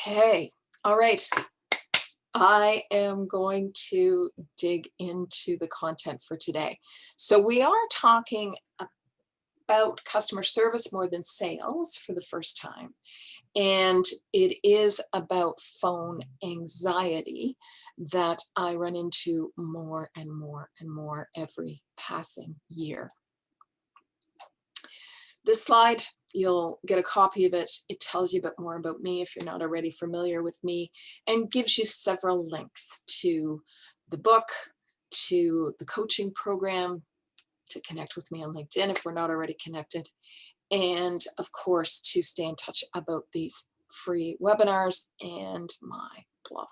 Okay, all right. I am going to dig into the content for today. So we are talking about customer service more than sales for the first time. And it is about phone anxiety that I run into more and more and more every passing year. This slide, you'll get a copy of it. It tells you a bit more about me if you're not already familiar with me, and gives you several links to the book, to the coaching program, to connect with me on LinkedIn if we're not already connected, and of course to stay in touch about these free webinars and my blog.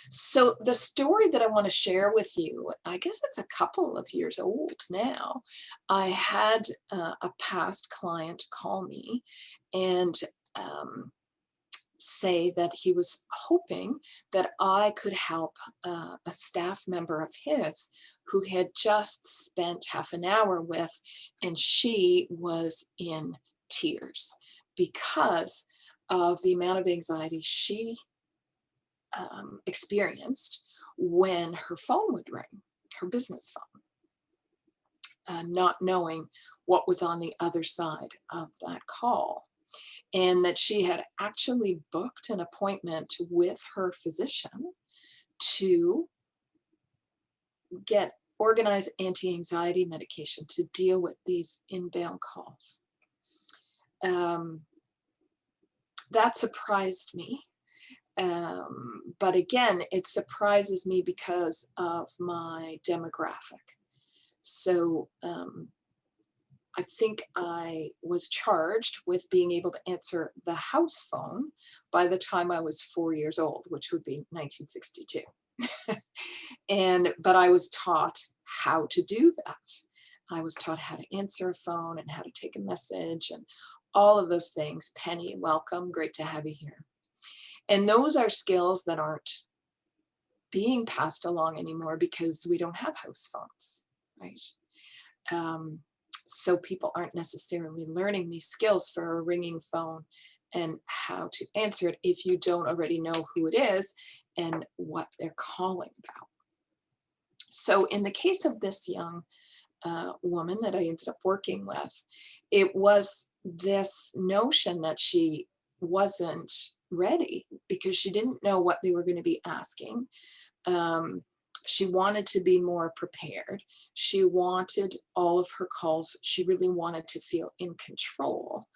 So the story that I want to share with you, I guess it's a couple of years old now. I had a past client call me and say that he was hoping that I could help a staff member of his who had just spent half an hour with, and she was in tears because of the amount of anxiety she experienced when her phone would ring, her business phone, not knowing what was on the other side of that call. And that she had actually booked an appointment with her physician to get organized anti-anxiety medication to deal with these inbound calls. That surprised me. But again, it surprises me because of my demographic. So I think I was charged with being able to answer the house phone by the time I was 4 years old, which would be 1962. But I was taught how to do that. I was taught how to answer a phone and how to take a message and all of those things. Penny, welcome, great to have you here. And those are skills that aren't being passed along anymore because we don't have house phones, right? So people aren't necessarily learning these skills for a ringing phone and how to answer it if you don't already know who it is and what they're calling about. So in the case of this young woman that I ended up working with, it was this notion that she wasn't ready because she didn't know what they were going to be asking. She wanted to be more prepared. She wanted all of her calls. She really wanted to feel in control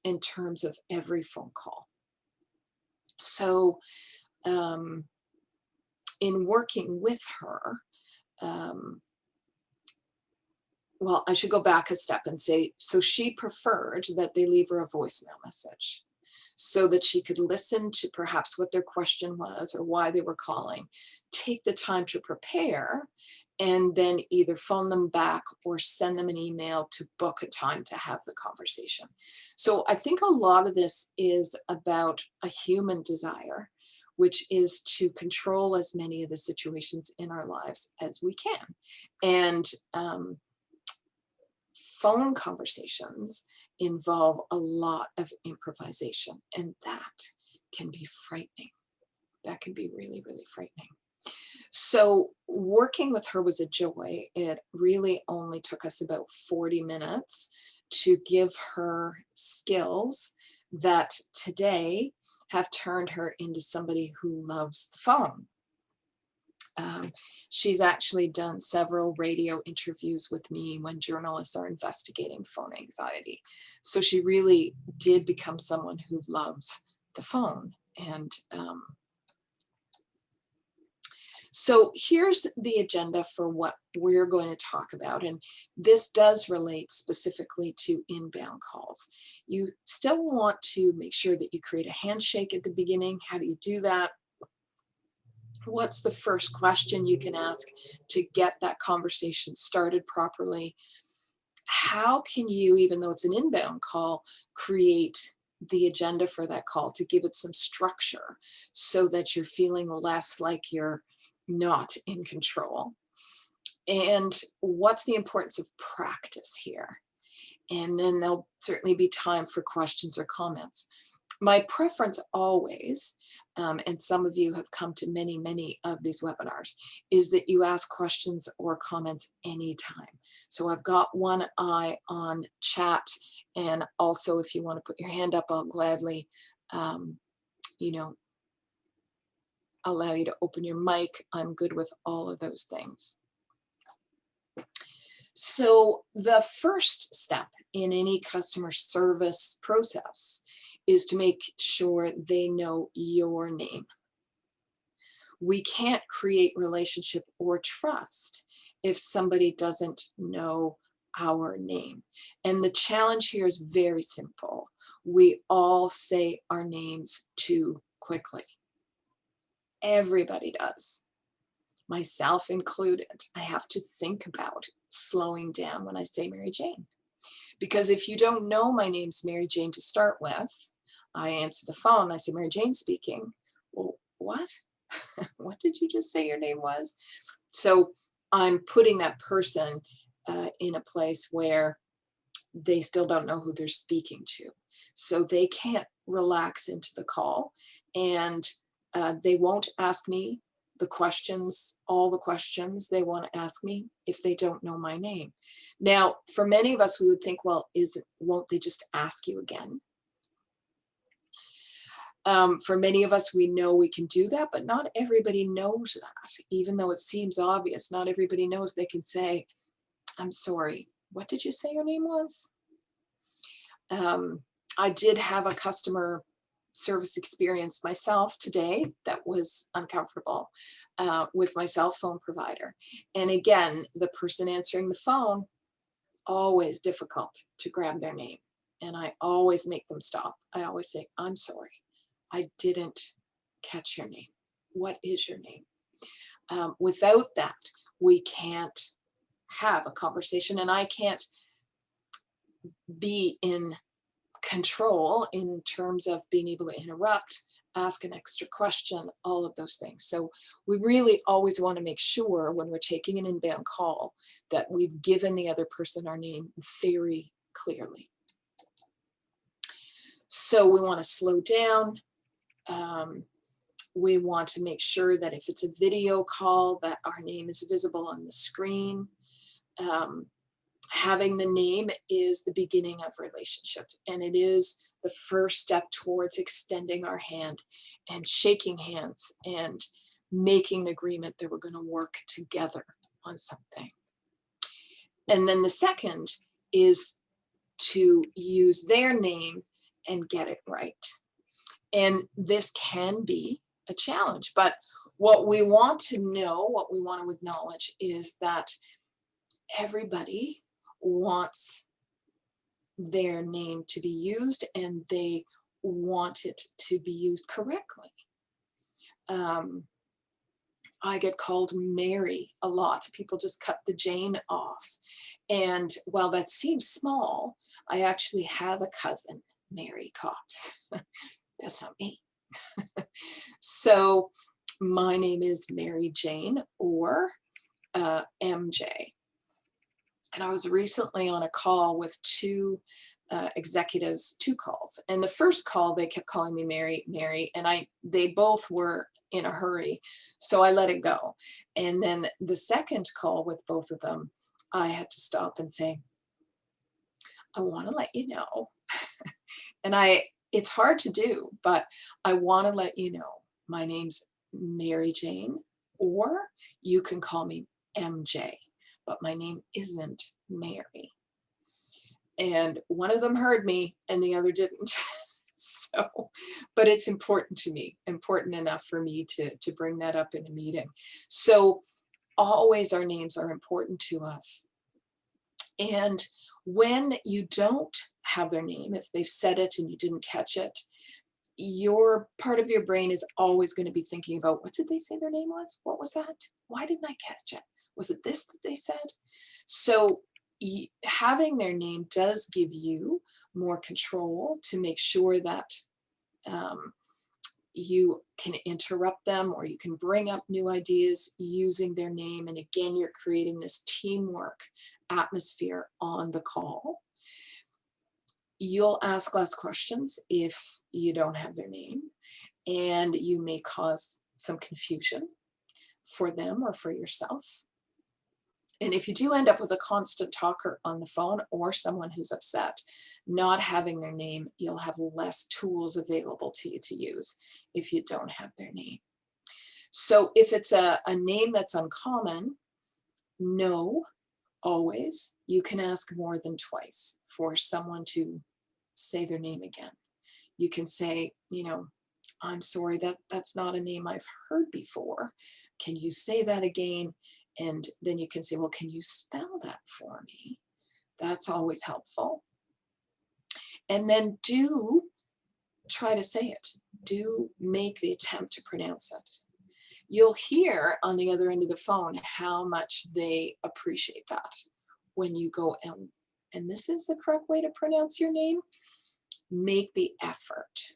in terms of every phone call. So in working with her, well, I should go back a step and say, so she preferred that they leave her a voicemail message so that she could listen to perhaps what their question was or why they were calling, take the time to prepare, and then either phone them back or send them an email to book a time to have the conversation. So I think a lot of this is about a human desire, which is to control as many of the situations in our lives as we can. And phone conversations involve a lot of improvisation, and that can be frightening. That can be really, really frightening. So working with her was a joy. It really only took us about 40 minutes to give her skills that today have turned her into somebody who loves the phone. She's actually done several radio interviews with me when journalists are investigating phone anxiety. So she really did become someone who loves the phone. And so here's the agenda for what we're going to talk about. And this does relate specifically to inbound calls. You still want to make sure that you create a handshake at the beginning. How do you do that? What's the first question you can ask to get that conversation started properly? How can you, even though it's an inbound call, create the agenda for that call to give it some structure so that you're feeling less like you're not in control? And what's the importance of practice here? and then there'll certainly be time for questions or comments. My preference always, and some of you have come to many, many of these webinars, is that you ask questions or comments anytime. So I've got one eye on chat, and also if you want to put your hand up, I'll gladly, you know, allow you to open your mic. I'm good with all of those things. So the first step in any customer service process is to make sure they know your name. We can't create relationship or trust if somebody doesn't know our name. And the challenge here is very simple. We all say our names too quickly. Everybody does, myself included. I have to think about slowing down when I say Mary Jane. Because if you don't know my name's Mary Jane to start with, I answer the phone, I say, Mary Jane speaking. Well, what? What did you just say your name was? So I'm putting that person in a place where they still don't know who they're speaking to. So they can't relax into the call, and they won't ask me the questions, all the questions they want to ask me if they don't know my name. Now, for many of us, we would think, well, won't they just ask you again? For many of us, we know we can do that, but not everybody knows that. Even though it seems obvious, not everybody knows they can say, I'm sorry, what did you say your name was? I did have a customer service experience myself today that was uncomfortable with my cell phone provider. And again, the person answering the phone, always difficult to grab their name. And I always make them stop. I always say, I'm sorry, I didn't catch your name. What is your name? Without that, we can't have a conversation, and I can't be in control in terms of being able to interrupt, ask an extra question, all of those things. So we really always want to make sure when we're taking an inbound call that we've given the other person our name very clearly. So we want to slow down. We want to make sure that if it's a video call, that our name is visible on the screen. Having the name is the beginning of relationship, and it is the first step towards extending our hand and shaking hands and making an agreement that we're going to work together on something. And then the second is to use their name and get it right. And this can be a challenge, but what we want to know, what we want to acknowledge is that everybody wants their name to be used, and they want it to be used correctly. I get called Mary a lot. People just cut the Jane off. And while that seems small, I actually have a cousin, Mary Cops. That's not me. So my name is Mary Jane, or MJ. And I was recently on a call with two executives, two calls. And the first call, they kept calling me Mary, Mary, and they both were in a hurry. So I let it go. And then the second call with both of them, I had to stop and say, I want to let you know. And it's hard to do, but I want to let you know my name's Mary Jane, or you can call me MJ. But my name isn't Mary. And one of them heard me and the other didn't. So, but it's important to me, important enough for me to bring that up in a meeting. So always our names are important to us. And when you don't have their name, if they've said it and you didn't catch it, your part of your brain is always going to be thinking about, what did they say their name was? What was that? Why didn't I catch it? Was it this that they said? So having their name does give you more control to make sure that you can interrupt them, or you can bring up new ideas using their name. And again, you're creating this teamwork atmosphere on the call. You'll ask less questions if you don't have their name, and you may cause some confusion for them or for yourself. And if you do end up with a constant talker on the phone or someone who's upset, not having their name, you'll have less tools available to you to use if you don't have their name. So if it's a name that's uncommon, no, always, you can ask more than twice for someone to say their name again. You can say, I'm sorry, that's not a name I've heard before. Can you say that again? And then you can say, well, can you spell that for me? That's always helpful. And then do try to say it. Do make the attempt to pronounce it. You'll hear on the other end of the phone how much they appreciate that when you go, and this is the correct way to pronounce your name. Make the effort.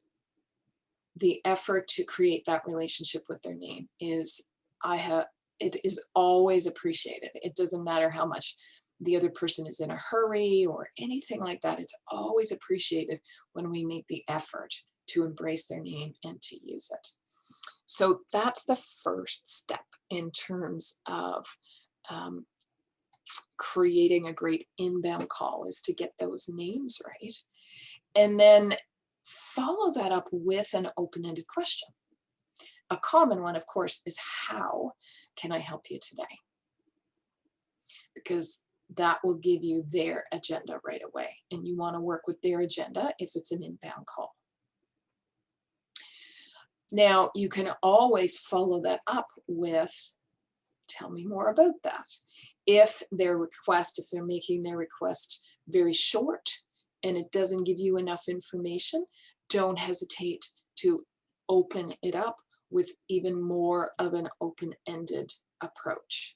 The effort to create that relationship with their name is, it is always appreciated. It doesn't matter how much the other person is in a hurry or anything like that. It's always appreciated when we make the effort to embrace their name and to use it. So that's the first step in terms of creating a great inbound call, is to get those names right. And then follow that up with an open-ended question. A common one, of course, is how can I help you today? Because that will give you their agenda right away. And you want to work with their agenda if it's an inbound call. Now, you can always follow that up with, tell me more about that. If they're making their request very short and it doesn't give you enough information, don't hesitate to open it up with even more of an open-ended approach,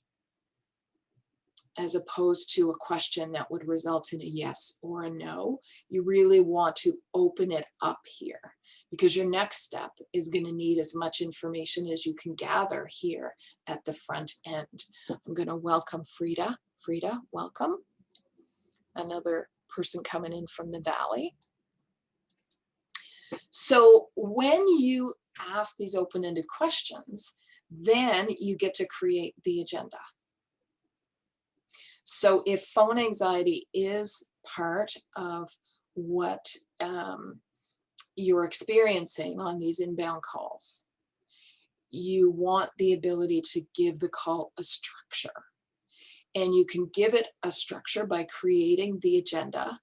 as opposed to a question that would result in a yes or a no. You really want to open it up here, because your next step is going to need as much information as you can gather here at the front end. I'm going to welcome Frida. Frida, welcome. Another person coming in from the Valley. So when you ask these open-ended questions, then you get to create the agenda. So if phone anxiety is part of what you're experiencing on these inbound calls, you want the ability to give the call a structure. And you can give it a structure by creating the agenda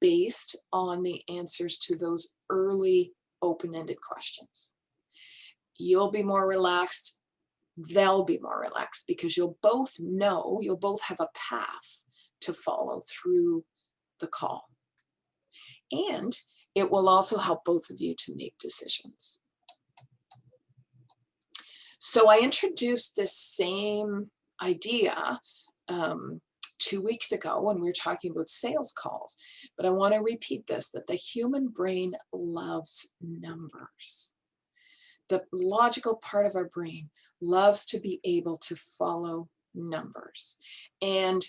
based on the answers to those early open-ended questions. You'll be more relaxed. They'll be more relaxed, because you'll both have a path to follow through the call. And it will also help both of you to make decisions. So I introduced this same idea 2 weeks ago when we were talking about sales calls, but I want to repeat this, that the human brain loves numbers. The logical part of our brain loves to be able to follow numbers. And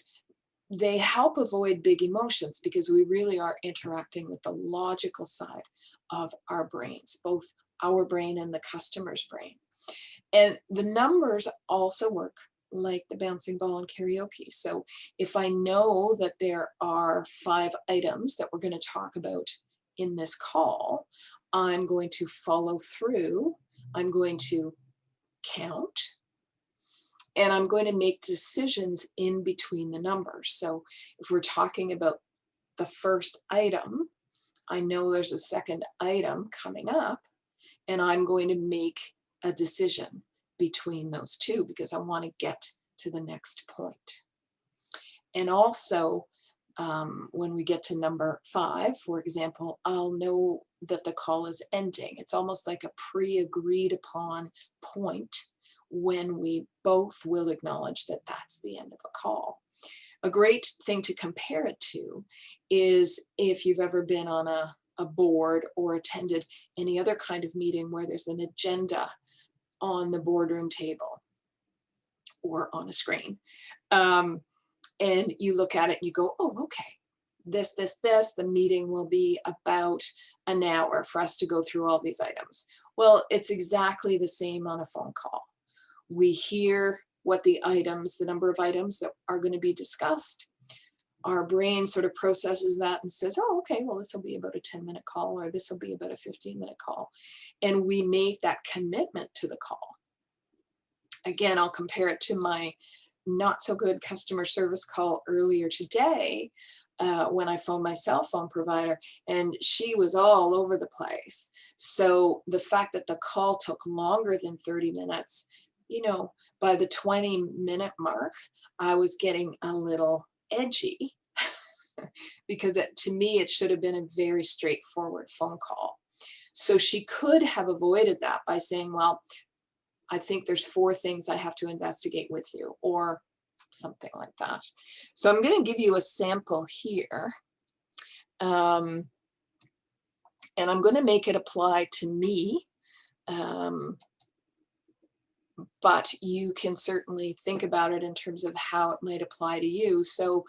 they help avoid big emotions, because we really are interacting with the logical side of our brains, both our brain and the customer's brain. And the numbers also work like the bouncing ball in karaoke. So if I know that there are 5 items that we're going to talk about in this call, I'm going to follow through. I'm going to count, and I'm going to make decisions in between the numbers. So if we're talking about the first item, I know there's a second item coming up, and I'm going to make a decision between those two, because I want to get to the next point. And also, when we get to number 5, for example, I'll know that the call is ending. It's almost like a pre-agreed upon point when we both will acknowledge that that's the end of a call. A great thing to compare it to is if you've ever been on a board or attended any other kind of meeting where there's an agenda on the boardroom table or on a screen. And you look at it and you go, oh, okay, this, this, this. The meeting will be about an hour for us to go through all these items. Well, it's exactly the same on a phone call. We hear what the items, the number of items that are going to be discussed. Our brain sort of processes that and says, oh, okay, well, this will be about a 10-minute call, or this will be about a 15-minute call. And we make that commitment to the call. Again, I'll compare it to my not so good customer service call earlier today when I phoned my cell phone provider, and she was all over the place. So the fact that the call took longer than 30 minutes, you know, by the 20-minute mark, I was getting a little edgy because to me, it should have been a very straightforward phone call. So she could have avoided that by saying, well, I think there's 4 things I have to investigate with you, or something like that. So I'm going to give you a sample here. And I'm going to make it apply to me. But you can certainly think about it in terms of how it might apply to you. So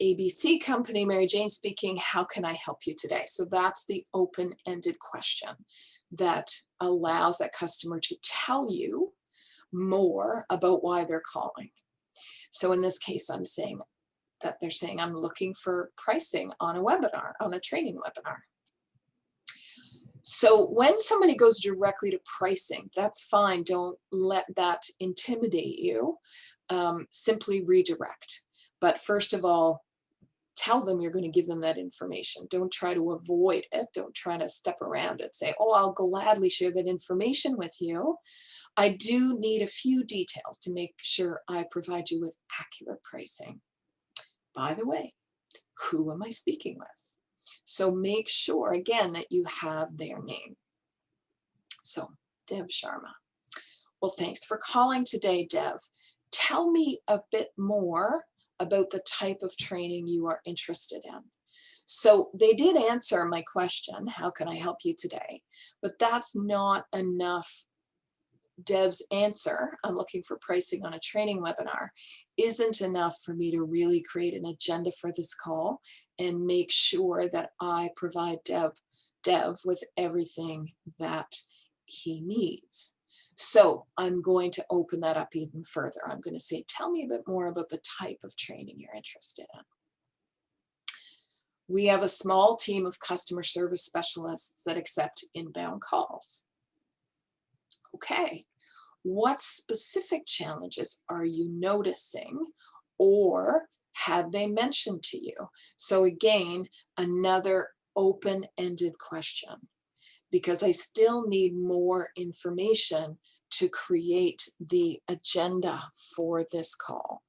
ABC company, Mary Jane speaking, how can I help you today? So that's the open-ended question that allows that customer to tell you more about why they're calling. So in this case, I'm saying that they're saying, I'm looking for pricing on a webinar, on a training webinar. So when somebody goes directly to pricing, that's fine. Don't let that intimidate you. Simply redirect. But first of all, tell them you're going to give them that information. Don't try to avoid it. Don't try to step around it. Say, oh, I'll gladly share that information with you. I do need a few details to make sure I provide you with accurate pricing. By the way, who am I speaking with? So make sure, again, that you have their name. So, Dev Sharma. Well, thanks for calling today, Dev. Tell me a bit more about the type of training you are interested in. So they did answer my question, how can I help you today? But that's not enough. Dev's answer, I'm looking for pricing on a training webinar, isn't enough for me to really create an agenda for this call and make sure that I provide Dev with everything that he needs. So I'm going to open that up even further. I'm going to say, tell me a bit more about the type of training you're interested in. We have a small team of customer service specialists that accept inbound calls. Okay, what specific challenges are you noticing, or have they mentioned to you? So again, another open-ended question, because I still need more information to create the agenda for this call.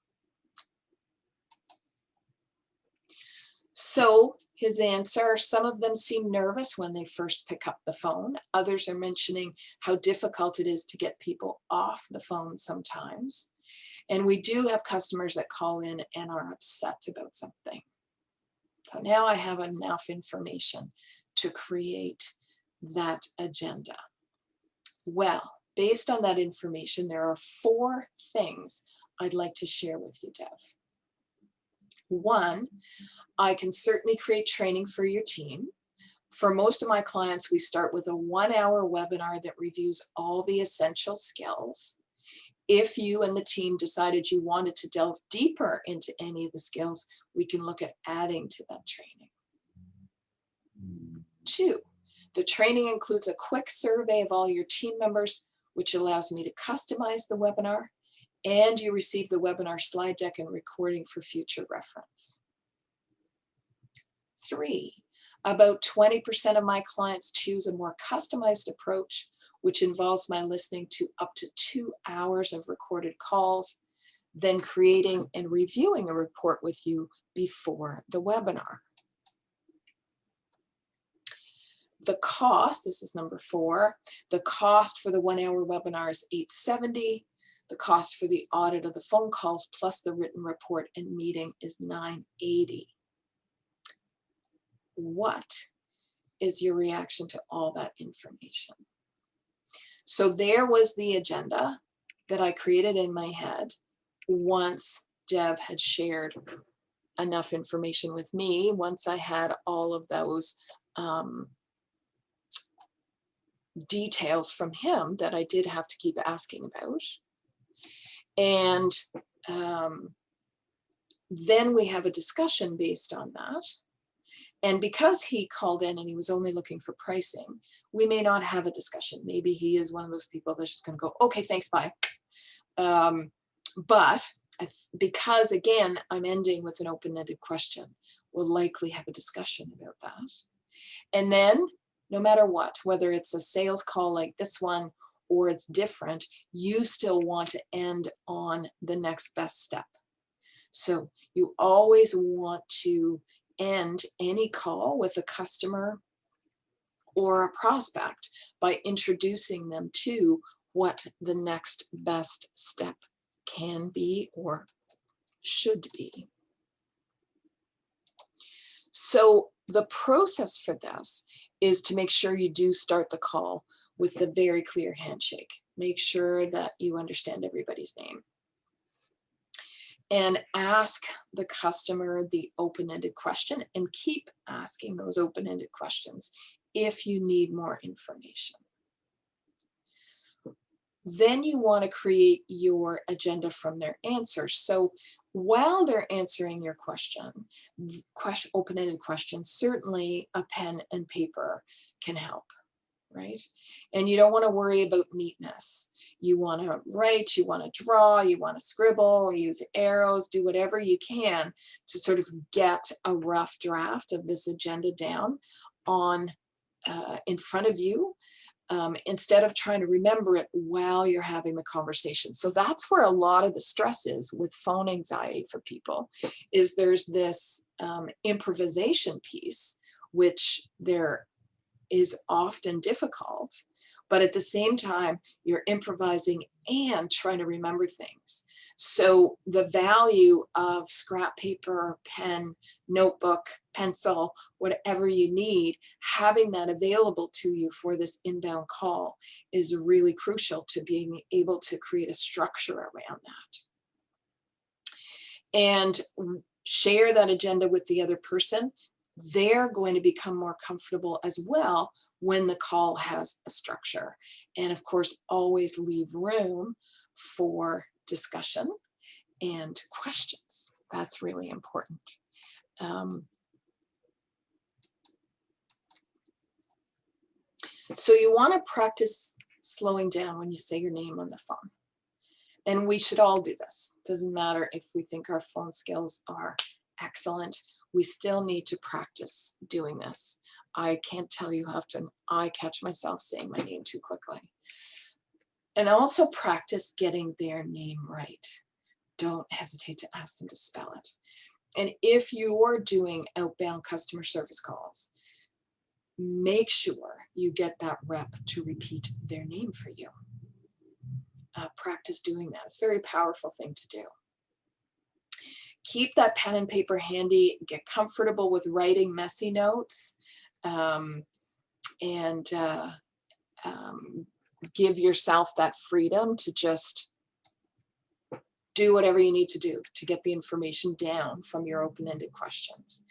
So his answer, some of them seem nervous when they first pick up the phone. Others are mentioning how difficult it is to get people off the phone sometimes. And we do have customers that call in and are upset about something. So now I have enough information to create that agenda. Well, based on that information, there are 4 things I'd like to share with you, Dev. 1, I can certainly create training for your team. For most of my clients, we start with a 1-hour webinar that reviews all the essential skills. If you and the team decided you wanted to delve deeper into any of the skills, we can look at adding to that training. 2, the training includes a quick survey of all your team members, which allows me to customize the webinar, and you receive the webinar slide deck and recording for future reference. 3, about 20% of my clients choose a more customized approach, which involves my listening to up to 2 hours of recorded calls, then creating and reviewing a report with you before the webinar. The cost, this is number 4, the cost for the 1-hour webinar is $870. The cost for the audit of the phone calls plus the written report and meeting is $980. What is your reaction to all that information? So there was the agenda that I created in my head once Dev had shared enough information with me, once I had all of those details from him that I did have to keep asking about. And then we have a discussion based on that. And because he called in and he was only looking for pricing, we may not have a discussion. Maybe he is one of those people that's just going to go, okay, thanks, bye. But because, again, I'm ending with an open-ended question, we'll likely have a discussion about that. And then, no matter what, whether it's a sales call like this one or it's different, you still want to end on the next best step. So you always want to end any call with a customer or a prospect by introducing them to what the next best step can be or should be. So the process for this is to make sure you do start the call with a very clear handshake. Make sure that you understand everybody's name. And ask the customer the open-ended question, and keep asking those open-ended questions if you need more information. Then you want to create your agenda from their answers. So while they're answering your question, open-ended questions, certainly a pen and paper can help, right? And you don't want to worry about neatness. You want to write, you want to draw, you want to scribble, or use arrows, do whatever you can to sort of get a rough draft of this agenda down on in front of you, instead of trying to remember it while you're having the conversation. So that's where a lot of the stress is with phone anxiety for people, is there's this improvisation piece, which there is often difficult, but at the same time, you're improvising and trying to remember things. So the value of scrap paper, pen, notebook, pencil, whatever you need, having that available to you for this inbound call is really crucial to being able to create a structure around that. And share that agenda with the other person. They're going to become more comfortable as well when the call has a structure. And of course, always leave room for discussion and questions. That's really important. So you want to practice slowing down when you say your name on the phone. And we should all do this. Doesn't matter if we think our phone skills are excellent. We still need to practice doing this. I can't tell you how often I catch myself saying my name too quickly. And also practice getting their name right. Don't hesitate to ask them to spell it. And if you're doing outbound customer service calls, make sure you get that rep to repeat their name for you. Practice doing that. It's a very powerful thing to do. Keep that pen and paper handy. Get comfortable with writing messy notes, and give yourself that freedom to just do whatever you need to do to get the information down from your open-ended questions.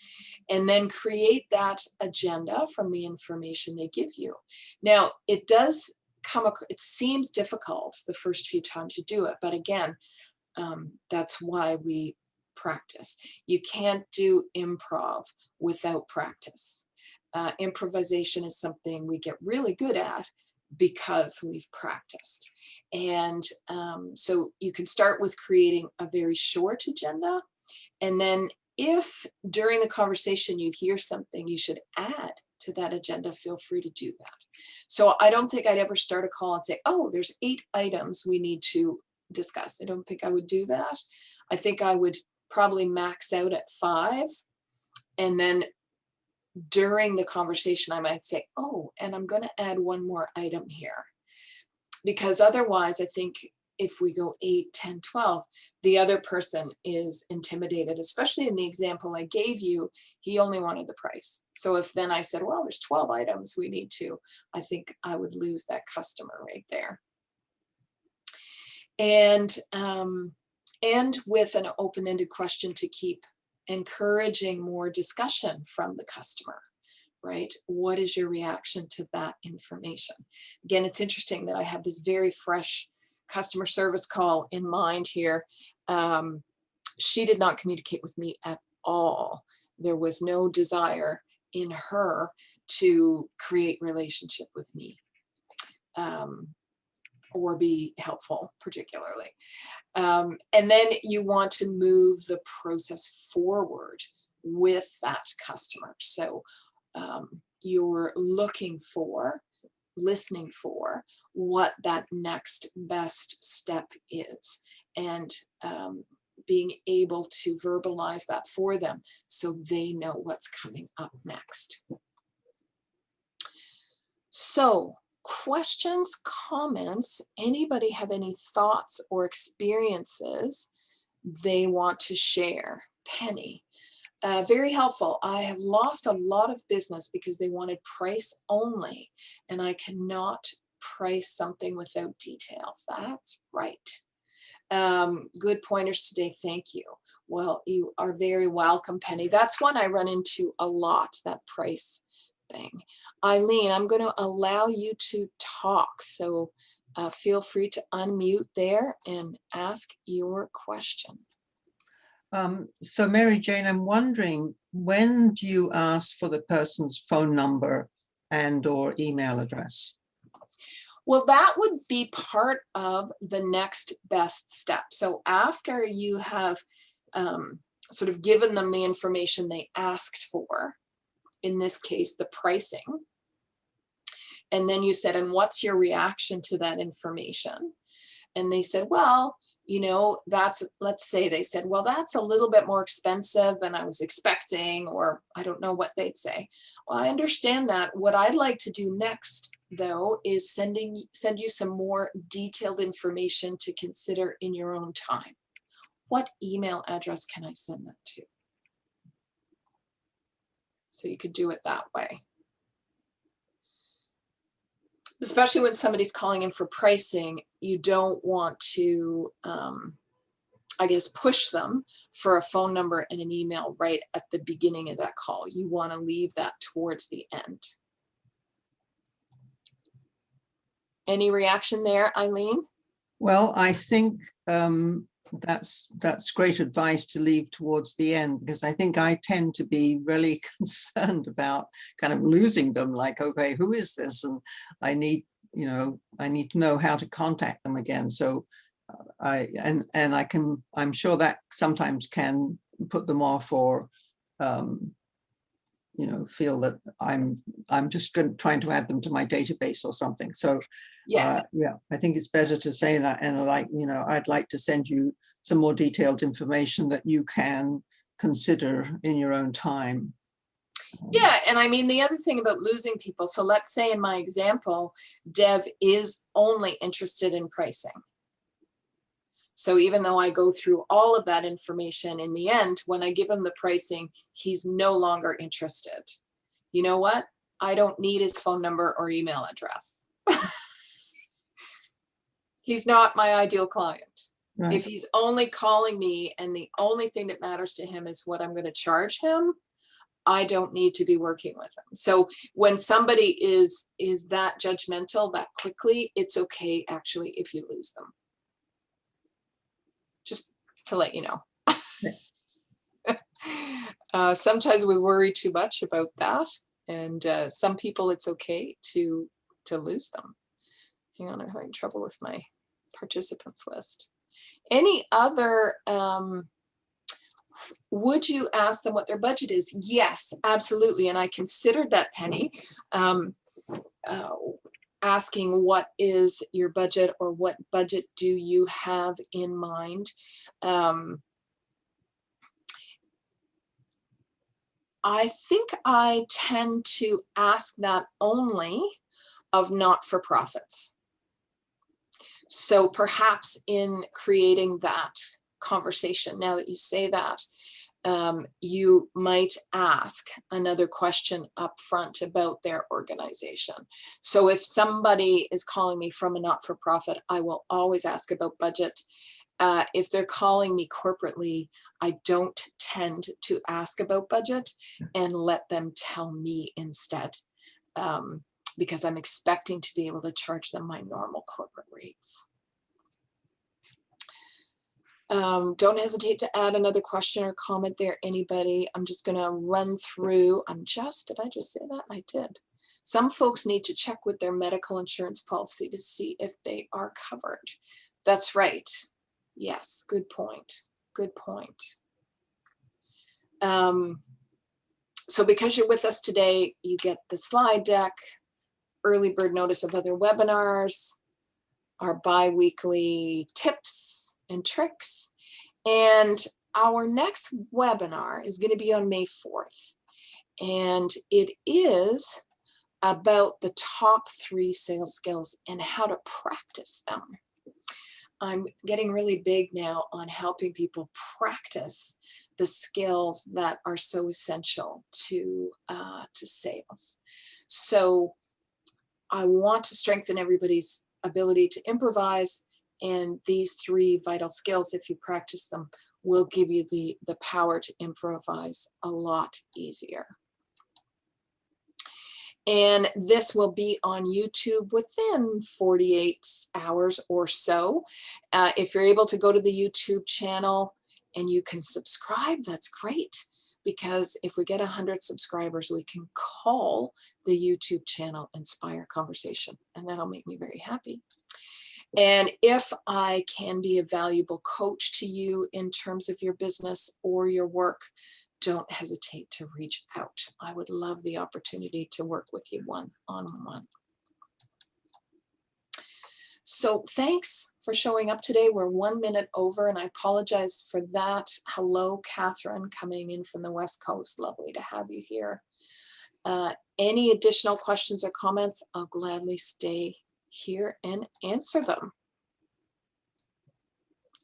And then create that agenda from the information they give you. Now, it does it seems difficult the first few times you do it, but again, that's why we practice. You can't do improv without practice. Improvisation is something we get really good at because we've practiced. And so you can start with creating a very short agenda. And then if during the conversation you hear something you should add to that agenda, feel free to do that. So I don't think I'd ever start a call and say, oh, there's 8 items we need to discuss. I don't think I would do that. I think I would probably max out at 5. And then during the conversation, I might say, oh, and I'm going to add one more item here. Because otherwise, I think if we go 8, 10, 12, the other person is intimidated, especially in the example I gave you, he only wanted the price. So if then I said, well, there's 12 items we need to, I think I would lose that customer right there. And with an open-ended question to keep encouraging more discussion from the customer, right? What is your reaction to that information? Again, it's interesting that I have this very fresh customer service call in mind here. She did not communicate with me at all. There was no desire in her to create relationship with me, or be helpful particularly. And then you want to move the process forward with that customer. So you're looking for, listening for what that next best step is, and being able to verbalize that for them so they know what's coming up next. So, questions, comments, anybody have any thoughts or experiences they want to share? Penny. Very helpful. I have lost a lot of business because they wanted price only, and I cannot price something without details. That's right. Good pointers today. Thank you. Well, you are very welcome, Penny. That's one I run into a lot, that price thing. Eileen, I'm going to allow you to talk. So feel free to unmute there and ask your question. So Mary Jane, I'm wondering, when do you ask for the person's phone number and or email address? Well, that would be part of the next best step. So after you have sort of given them the information they asked for, in this case, the pricing, and then you said, and what's your reaction to that information? And they said, well, you know, that's, let's say they said, well, that's a little bit more expensive than I was expecting, or I don't know what they'd say. Well, I understand that. What I'd like to do next, though, is send you some more detailed information to consider in your own time. What email address can I send that to? So you could do it that way. Especially when somebody's calling in for pricing, you don't want to, I guess, push them for a phone number and an email right at the beginning of that call. You want to leave that towards the end. Any reaction there, Eileen? Well, I think that's great advice to leave towards the end, because I think I tend to be really concerned about kind of losing them, like, okay, who is this? And I need to know how to contact them again. So I'm sure that sometimes can put them off, or feel that I'm just trying to add them to my database or something. So yes, yeah, I think it's better to say that, and I'd like to send you some more detailed information that you can consider in your own time. Yeah, and I mean, the other thing about losing people, so let's say in my example, Dev is only interested in pricing. So even though I go through all of that information, in the end, when I give him the pricing, he's no longer interested. You know what? I don't need his phone number or email address. He's not my ideal client. Right. If he's only calling me and the only thing that matters to him is what I'm going to charge him, I don't need to be working with him. So when somebody is that judgmental that quickly, it's okay actually if you lose them. Just to let you know. Sometimes we worry too much about that, and some people it's okay to lose them. Hang on, I'm having trouble with my participants list. Any other, would you ask them what their budget is? Yes, absolutely. And I considered that, Penny, asking what is your budget, or what budget do you have in mind? I think I tend to ask that only of not-for-profits. So perhaps in creating that conversation, now that you say that, you might ask another question up front about their organization. So if somebody is calling me from a not-for-profit, I will always ask about budget. If they're calling me corporately, I don't tend to ask about budget and let them tell me instead, because I'm expecting to be able to charge them my normal corporate rates. Don't hesitate to add another question or comment there, anybody. I'm just going to run through. Did I just say that? I did. Some folks need to check with their medical insurance policy to see if they are covered. That's right. Yes, good point. Good point. So because you're with us today, you get the slide deck, early bird notice of other webinars, our bi-weekly tips and tricks. And our next webinar is going to be on May 4th. And it is about the top 3 sales skills and how to practice them. I'm getting really big now on helping people practice the skills that are so essential to sales. So I want to strengthen everybody's ability to improvise, and these 3 vital skills, if you practice them, will give you the power to improvise a lot easier. And this will be on YouTube within 48 hours or so. If you're able to go to the YouTube channel and you can subscribe, that's great. Because if we get 100 subscribers, we can call the YouTube channel Inspire Conversation, and that'll make me very happy. And if I can be a valuable coach to you in terms of your business or your work, don't hesitate to reach out. I would love the opportunity to work with you one-on-one. So thanks for showing up today. We're 1 minute over, and I apologize for that. Hello, Catherine, coming in from the West Coast. Lovely to have you here. Any additional questions or comments, I'll gladly stay here and answer them.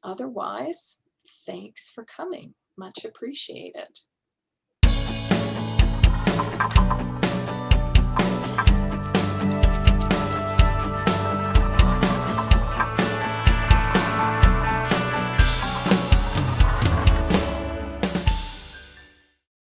Otherwise, thanks for coming. Much appreciated.